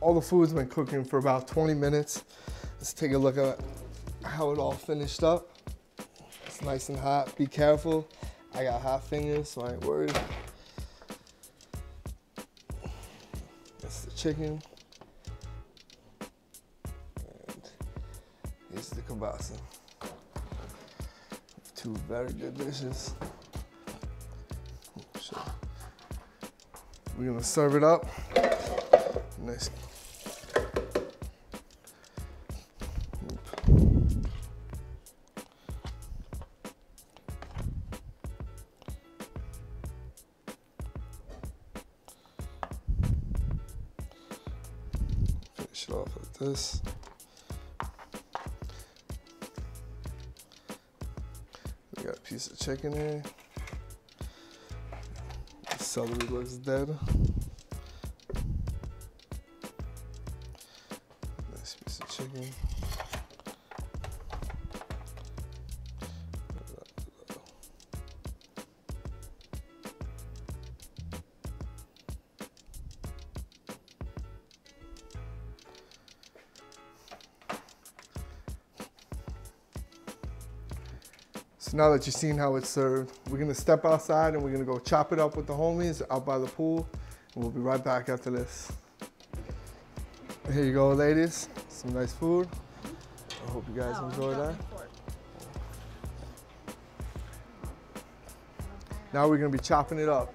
All the food's been cooking for about 20 minutes. Let's take a look at how it all finished up. It's nice and hot. Be careful. I got hot fingers, so I ain't worried. That's the chicken. And here's the kielbasa. Two very good dishes. We're gonna serve it up. Nice. Finish it off like this. We got a piece of chicken here. The celery looks dead. Nice piece of chicken. So now that you've seen how it's served, we're gonna step outside and we're gonna go chop it up with the homies out by the pool. And we'll be right back after this. Here you go, ladies. Some nice food. I hope you guys enjoy that. Now we're gonna be chopping it up.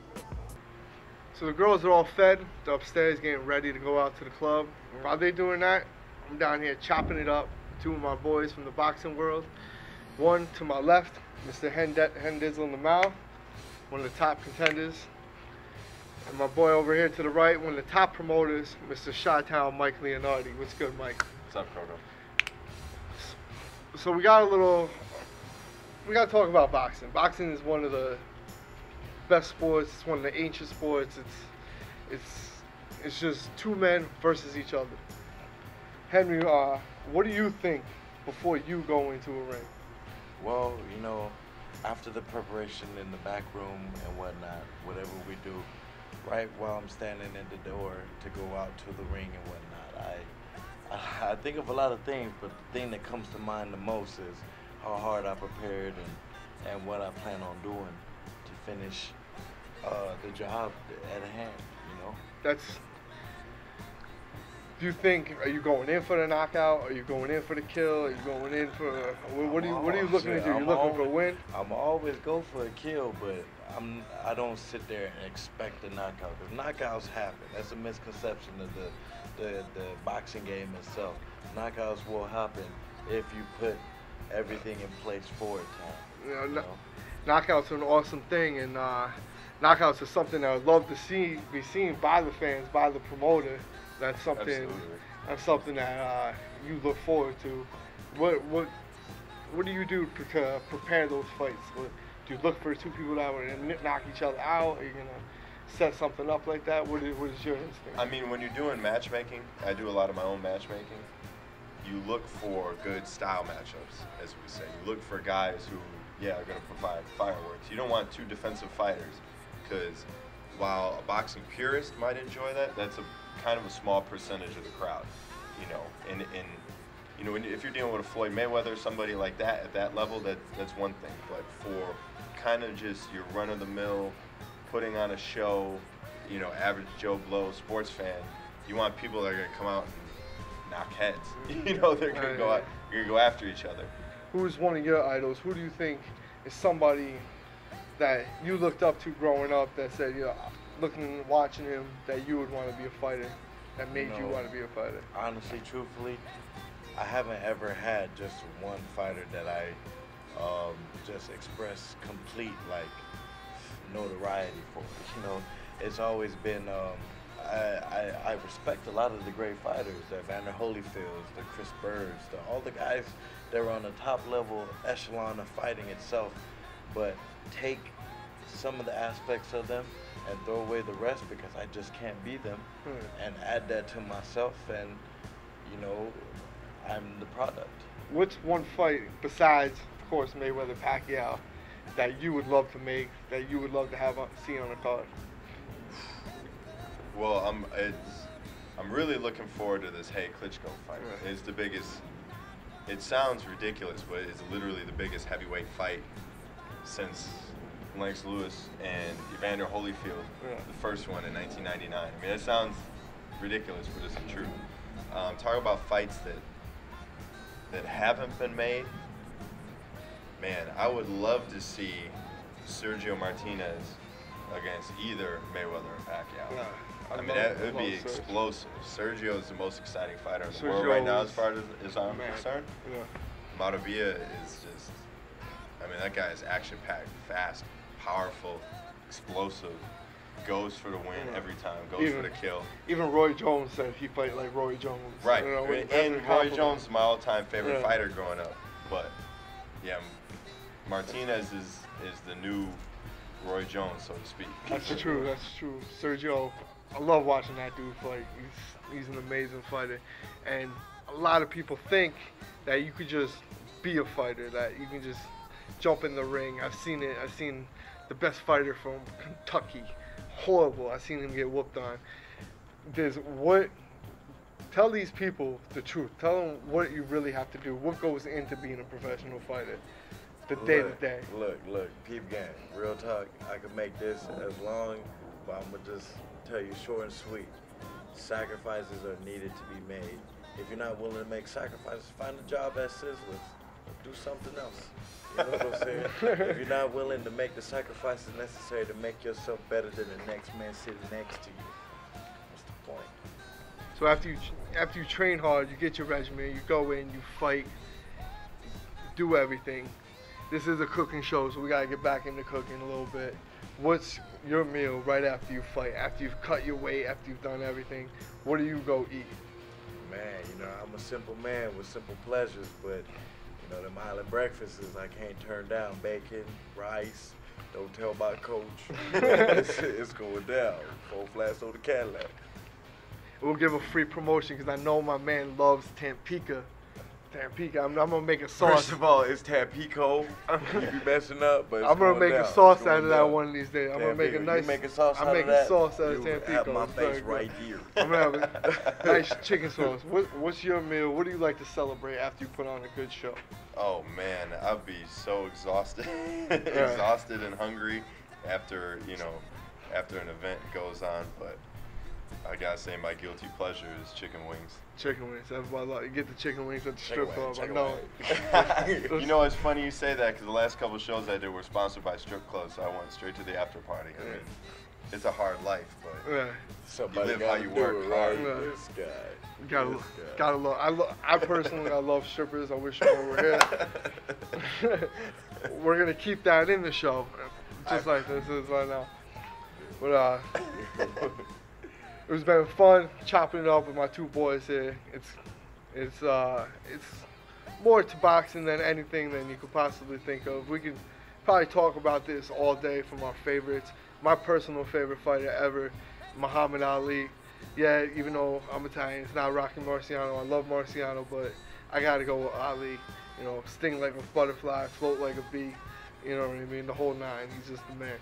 So the girls are all fed. They're upstairs getting ready to go out to the club. While they're doing that, I'm down here chopping it up. Two of my boys from the boxing world. One to my left, Mr. Hendizzle in the mouth, one of the top contenders. And my boy over here to the right, one of the top promoters, Mr. Chi-Town Mike Leonardi. What's good, Mike? What's up, Crocco? So we got to talk about boxing. Boxing is one of the best sports. It's one of the ancient sports. It's just two men versus each other. Henry, what do you think before you go into a ring? Well, you know, after the preparation in the back room and whatnot, whatever we do, right while I'm standing at the door to go out to the ring and whatnot, I think of a lot of things, but the thing that comes to mind the most is how hard I prepared and what I plan on doing to finish the job at hand, you know? Do you think, are you going in for the knockout? Are you going in for the kill? Are you going in for, what are you looking to do? You looking for a win? I'm always go for a kill, but I don't sit there and expect a knockout, because knockouts happen. That's a misconception of the boxing game itself. Knockouts will happen if you put everything in place for it. You know? Knockouts are an awesome thing, and knockouts are something that I would love to be seen by the fans, by the promoter. That's something. Absolutely. That's something that you look forward to. What do you do to prepare those fights? Do you look for two people that are gonna knock each other out? Are you gonna set something up like that? What is your instinct? I mean, when you're doing matchmaking, I do a lot of my own matchmaking. You look for good style matchups, as we say. You look for guys who, are going to provide fireworks. You don't want two defensive fighters, because while a boxing purist might enjoy that, that's kind of a small percentage of the crowd, you know. And you know, if you're dealing with a Floyd Mayweather, somebody like that at that level, that's one thing. But for kind of just your run-of-the-mill, putting on a show, you know, average Joe Blow sports fan, you want people that are gonna come out and knock heads. You know, they're gonna go out, you're gonna go after each other. Who's one of your idols? Who do you think is somebody that you looked up to growing up that said, watching him, that you would want to be a fighter, that made you want to be a fighter? Honestly, truthfully, I haven't ever had just one fighter that I just expressed complete notoriety for. You know, it's always been. I respect a lot of the great fighters, the Evander Holyfields, the Chris Birds, all the guys that were on the top level echelon of fighting itself, but take some of the aspects of them and throw away the rest because I just can't be them, and add that to myself, and you know, I'm the product. What's one fight besides, of course, Mayweather Pacquiao, that you would love to make, that you would love to have see on a card? Well, I'm really looking forward to this Klitschko fight. Yeah. It's the biggest. It sounds ridiculous, but it's literally the biggest heavyweight fight since Lennox Lewis and Evander Holyfield, the first one in 1999. I mean, it sounds ridiculous, but it's the truth. Talk about fights that haven't been made. Man, I would love to see Sergio Martinez against either Mayweather or Pacquiao. Yeah, I mean, that would be explosive. Sergio is the most exciting fighter in the world Sergio right now, as far as I'm man. concerned. Yeah. Maravilla is just, I mean, that guy is action-packed, fast, powerful, explosive, goes for the win every time, goes for the kill. Even Roy Jones said he fight like Roy Jones. Right, You know, and Roy Jones is my all-time favorite fighter growing up. But, yeah, Martinez is the new Roy Jones, so to speak. That's true, that's true. Sergio, I love watching that dude fight. He's an amazing fighter. And a lot of people think that you could just be a fighter, that you can just jump in the ring. I've seen it. I've seen the best fighter from Kentucky. Horrible. I've seen him get whooped on. Tell these people the truth. Tell them what you really have to do. What goes into being a professional fighter? The day to day. Look, peep game. Real talk. I could make this as long, but I'm gonna just tell you short and sweet. Sacrifices are needed to be made. If you're not willing to make sacrifices, find a job at Sizzlers. Do something else. You know what I'm saying? If you're not willing to make the sacrifices necessary to make yourself better than the next man sitting next to you, what's the point? So after you train hard, you get your regimen, you go in, you fight, do everything. This is a cooking show, so we gotta get back into cooking a little bit. What's your meal right after you fight? After you've cut your weight, after you've done everything, what do you go eat? Man, you know, I'm a simple man with simple pleasures, but you know, them island breakfasts I can't turn down. Bacon, rice, don't tell about Coach. it's going down. 4 flats on the Cadillac. We'll give a free promotion because I know my man loves Tampico. I'm gonna make a sauce. First of all, it's Tampico. You be messing up, but I'm gonna make a sauce out of that one of these days. I'm gonna make a nice. You make a sauce I'm out making of that? sauce out of You Tampico. have my face right here. I'm gonna have a nice chicken sauce. What's your meal? What do you like to celebrate after you put on a good show? Oh man, I'd be so exhausted, exhausted and hungry after an event goes on. But I gotta say, my guilty pleasure is chicken wings. Chicken wings. That's what I love. You get the chicken wings at the strip club. I know. You know, it's funny you say that because the last couple shows I did were sponsored by strip clubs, so I went straight to the after party. I mean, it's a hard life, but Somebody you live how you work hard. This guy. Gotta love. I personally, I love strippers. I wish more were here. We're gonna keep that in the show, just like this is right now. But it's been fun chopping it up with my 2 boys here. It's more to boxing than anything than you could possibly think of. We could probably talk about this all day from our favorites. My personal favorite fighter ever, Muhammad Ali. Yeah, even though I'm Italian, it's not Rocky Marciano. I love Marciano, but I gotta go with Ali. You know, sting like a butterfly, float like a bee. You know what I mean? The whole 9. He's just the man.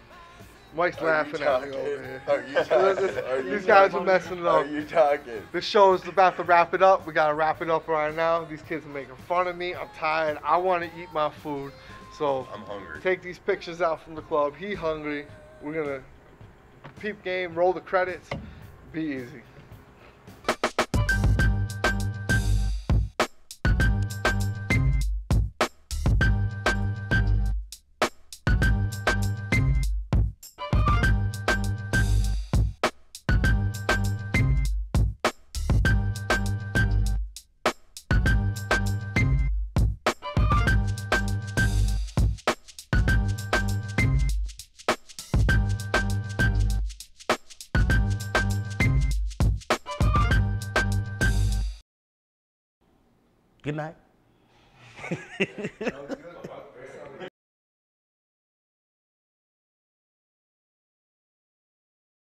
Mike's laughing at me over here. Are you talking? These guys are messing it up. Are you talking? This show is about to wrap it up. We gotta wrap it up right now. These kids are making fun of me. I'm tired. I want to eat my food. So I'm hungry. Take these pictures out from the club. He hungry. We're gonna peep game. Roll the credits. Be easy. Good night.